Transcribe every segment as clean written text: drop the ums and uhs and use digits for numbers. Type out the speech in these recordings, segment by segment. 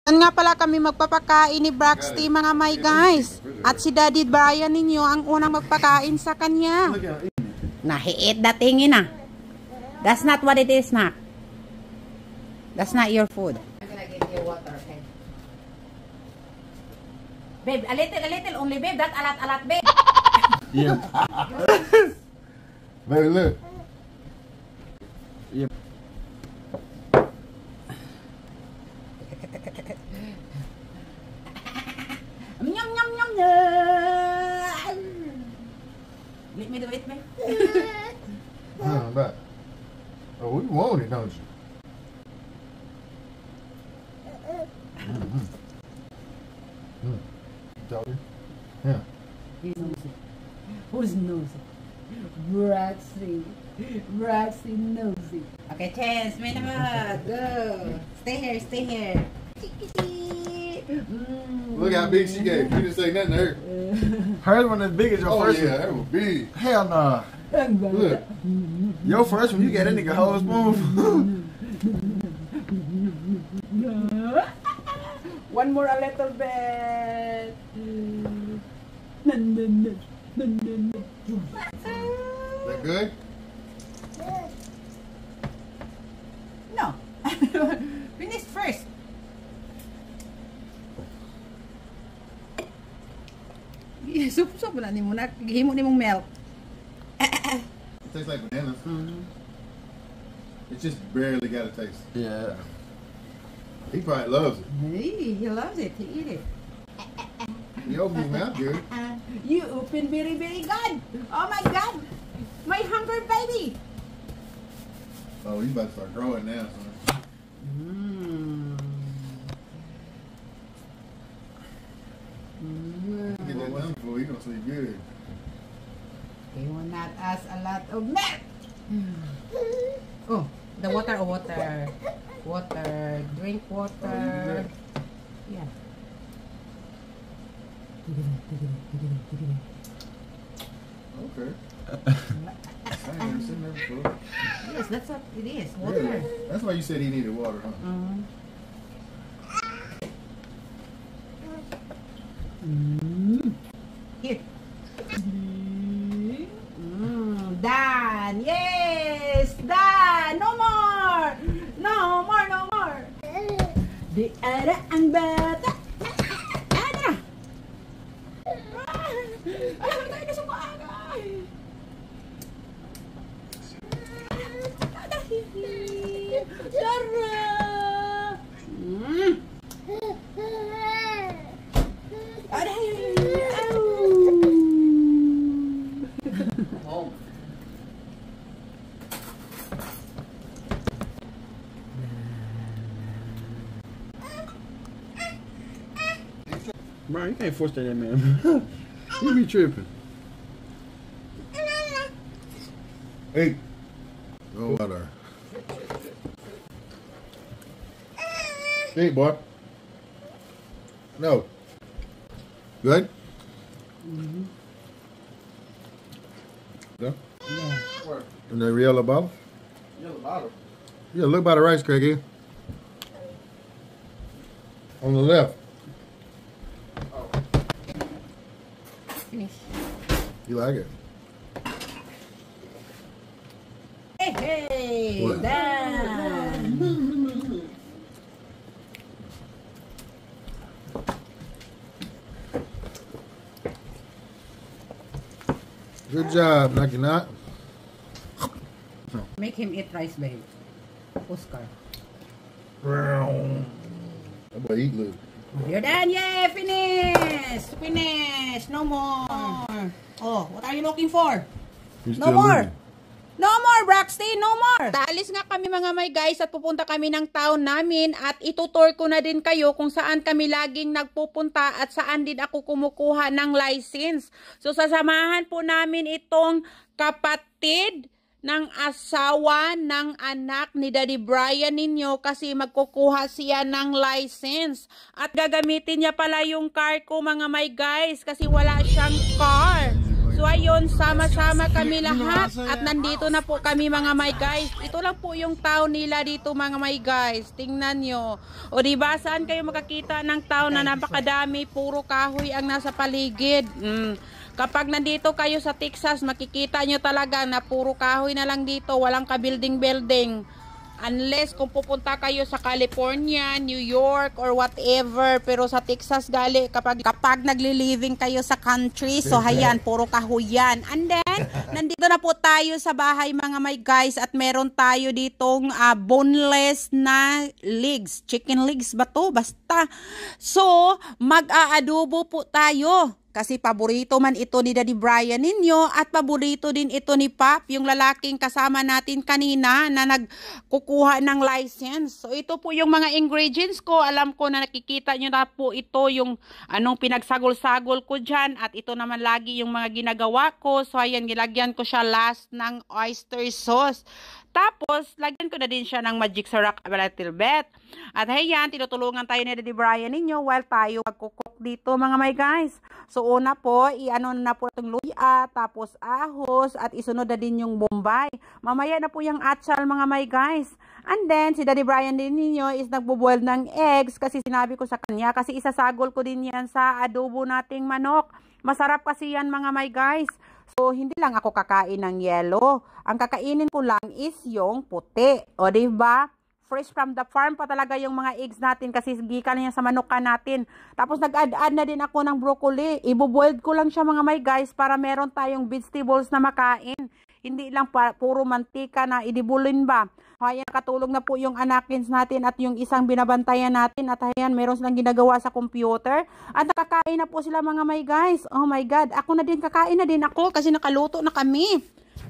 Saan nga pala kami magpapakain ni Braxty mga my guys. At si Daddy Brian ninyo ang unang magpakain sa kanya. Nahiit datingin na. That's not what it is, Nak. That's not your food. I'm gonna give you water, okay? Babe, a little only, babe. That's a lot, babe. Yeah. Baby, look. Yeah. Yum, yum, yum, yum. Let me do it, babe. But, oh, you want it, don't you? Yeah. Who's nosy? Braxty. Braxty nosy. Okay, Chance, may naman. Go. Stay here. Look how big she gave. You didn't say nothing to her. Hers wasn't as big as your first Oh, yeah, one. that was big. Hell nah. Look. Your first one, you got that nigga whole spoon. One more a little bit. That good? No. Finish first. Sup-sup na ni mo na. Gihimo ni mong milk. It tastes like bananas. It just barely got a taste. Yeah. He probably loves it. Hey, he loves it. He eat it. He opened his mouth good. You open very, very good. Oh my God. My hunger baby. Oh, you about to start growing now, son. Get that done before he gonna sleep good. They will not ask a lot of milk. Oh, the water. Water. Drink water. Yeah. Okay. I ain't never seen that before. Yes, that's what it is. Water. Really? That's why you said he needed water, huh? Here. Done. Yes, done. No more. Di ada ang bata. Ada. Alam tayo na sa maaga. Ada. Dara. Ada. Bro, you can't force that man. You be tripping. Hey. Go water. Hey, boy. No. Good? Yeah? Yeah. And the yellow bottle? Yellow bottle. Yeah, look by the rice crack here. On the left. Finish. You like it? Hey, What? done. Good job, Knocky Knock. Make him eat rice, babe. Oscar. That boy eat good. You're done, yay! Finish! No more! Oh, what are you looking for? He's No still more! looking. No more, Braxty! No more! Taalis nga kami mga may guys at pupunta kami ng town namin at itutour ko na din kayo kung saan kami laging nagpupunta at saan din ako kumukuha ng license. So sasamahan po namin itong kapatid ng asawa ng anak ni Daddy Brian ninyo kasi magkukuha siya ng license. At gagamitin niya pala yung car ko mga may guys kasi wala siyang car. So So ayun, sama-sama kami lahat at nandito na po kami mga my guys. Ito lang po yung town nila dito mga my guys. Tingnan nyo. O diba, saan kayo makakita ng town na napakadami, puro kahoy ang nasa paligid. Kapag nandito kayo sa Texas, makikita nyo talaga na puro kahoy na lang dito, walang ka-building-building. Unless kung pupunta kayo sa California, New York, or whatever. Pero sa Texas gali, kapag nagli-living kayo sa country, so hayan, puro kahoy yan. And then, nandito na po tayo sa bahay mga my guys, at meron tayo ditong boneless na legs. Chicken legs ba to? Basta. So, mag-aadobo po tayo. Kasi paborito man ito ni Daddy Brian ninyo at paborito din ito ni Pop, yung lalaking kasama natin kanina na nagkukuha ng license. So ito po yung mga ingredients ko. Alam ko na nakikita nyo na po ito yung anong pinagsagol-sagol ko dyan. At ito naman lagi yung mga ginagawa ko. So ayan, gilagyan ko siya last ng oyster sauce. Tapos, lagyan ko na din siya ng magic syrup a little bit. At ayan, tinutulungan tayo ni Daddy Brian ninyo while tayo magkukok dito mga my guys. So, una po, i-ano na po itong luya, tapos ahos, at isunod na din yung bombay. Mamaya na po yung atsal mga my guys. And then, si Daddy Brian din ninyo is nagbo-boil ng eggs kasi sinabi ko sa kanya, kasi isasagol ko din yan sa adobo nating manok. Masarap kasi yan mga my guys. So, hindi lang ako kakain ng yellow. Ang kakainin ko lang is yung puti. O, diba? Fresh from the farm pa talaga yung mga eggs natin kasi gikan niya sa manok natin. Tapos, nag-add na din ako ng broccoli. Ibo-boiled ko lang siya mga my guys para meron tayong vegetables na makain. Hindi lang puro mantika na idibulin ba. Ayan, katulog na po yung anakins natin at yung isang binabantayan natin. At ayan, meron silang ginagawa sa computer. At nakakain na po sila mga my guys. Oh my God, ako na din, kakain na din ako kasi nakaluto na kami.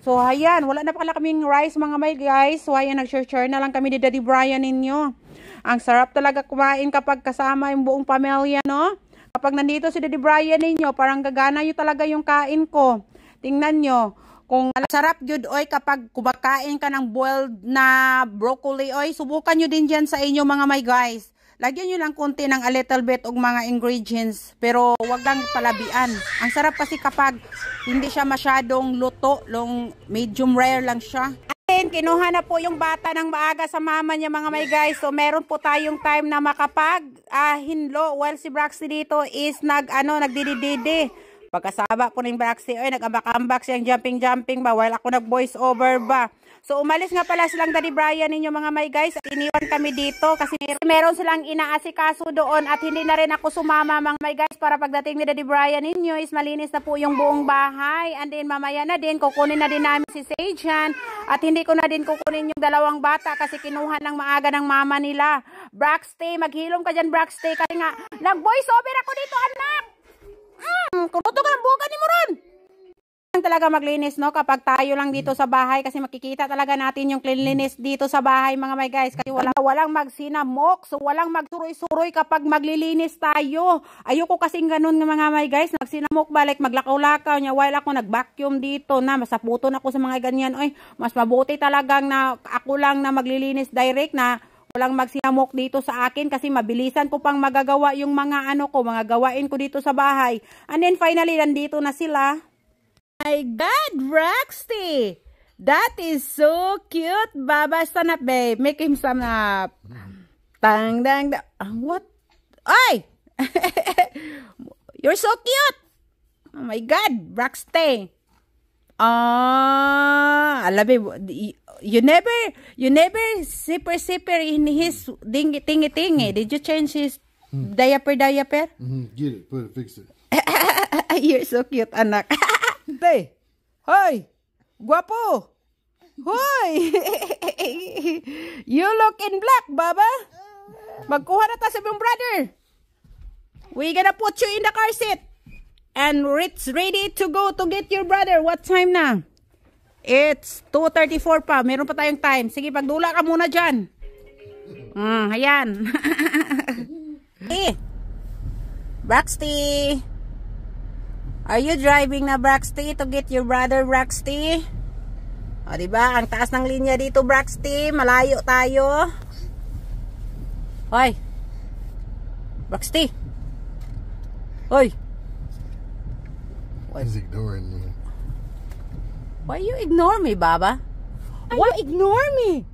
So ayan, wala na pala kaming rice mga my guys. So ayan, nag-share na lang kami ni Daddy Brian ninyo. Ang sarap talaga kumain kapag kasama yung buong pamilya, no? Kapag nandito si Daddy Brian ninyo, parang gagana yun talaga yung kain ko. Tingnan nyo. Kung sarap jud oy kapag kumakain ka ng boiled na broccoli oy, subukan nyo din dyan sa inyo mga my guys. Lagyan nyo lang konti ng a little bit og mga ingredients, pero wag lang palabian. Ang sarap kasi kapag hindi siya masyadong luto, medium rare lang siya. At kinuha na po yung bata ng maaga sa mama niya mga my guys. So meron po tayong time na makapag hinlo while si Braxy dito is nagdidididi. Pagkasaba po ng Braxy, nag-ambak-ambak siyang jumping ba while ako nag-voice over ba. So umalis nga pala silang Daddy Brian ninyo mga my guys at iniwan kami dito kasi meron silang inaasikaso doon at hindi na rin ako sumama mga my guys para pagdating ni Daddy Brian ninyo is malinis na po yung buong bahay. And then mamaya na din, kukunin na din namin si Sajan at hindi ko na din kukunin yung dalawang bata kasi kinuha ng maaga ng mama nila. Braxy, maghilom ka dyan Braxy kasi nga nag-voice over ako dito anak. Kuruto ka ng buka ni Moron. Talaga maglinis no kapag tayo lang dito sa bahay kasi makikita talaga natin yung cleanliness dito sa bahay mga my guys kasi walang magsinamok, so walang magsuroy-suroy kapag maglilinis tayo. Ayoko kasing ganun ng mga my guys, nagsinamok balik maglakaw-lakaw niya while ako nag-vacuum dito na masaputon ako sa mga ganyan. Oy, mas mabuti talagang na ako lang na maglilinis direct na walang magsinamok dito sa akin kasi mabilisan ko pang magagawa yung mga mga gawain ko dito sa bahay. And then finally, nandito na sila. My God, Braxy! That is so cute. Baba, stand up, babe. Make him stand up. Tang, dang, dang. What? Ay! You're so cute! Oh my God, Braxy! Alam mo, you never sipper in his tingi. Did you change his diaper? Get it, put it, fix it. You're so cute, anak. Hey, hoy, guapo. Hoy, you look in black, baba. Magkuha na ta sa iyong brother. We gonna put you in the car seat. And it's ready to go to get your brother. What time na? It's 2:34 pa. Meron pa tayong time. Sige, pagdula ka muna dyan. Ayan. Hey, Braxy. Are you driving na, Braxy, to get your brother, Braxy? O, diba? Ang taas ng linya dito, Braxy. Malayo tayo. Hoy. Braxy. Hoy. Why is he ignoring me? Why you ignore me, Baba? Why you ignore me?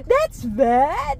That's bad.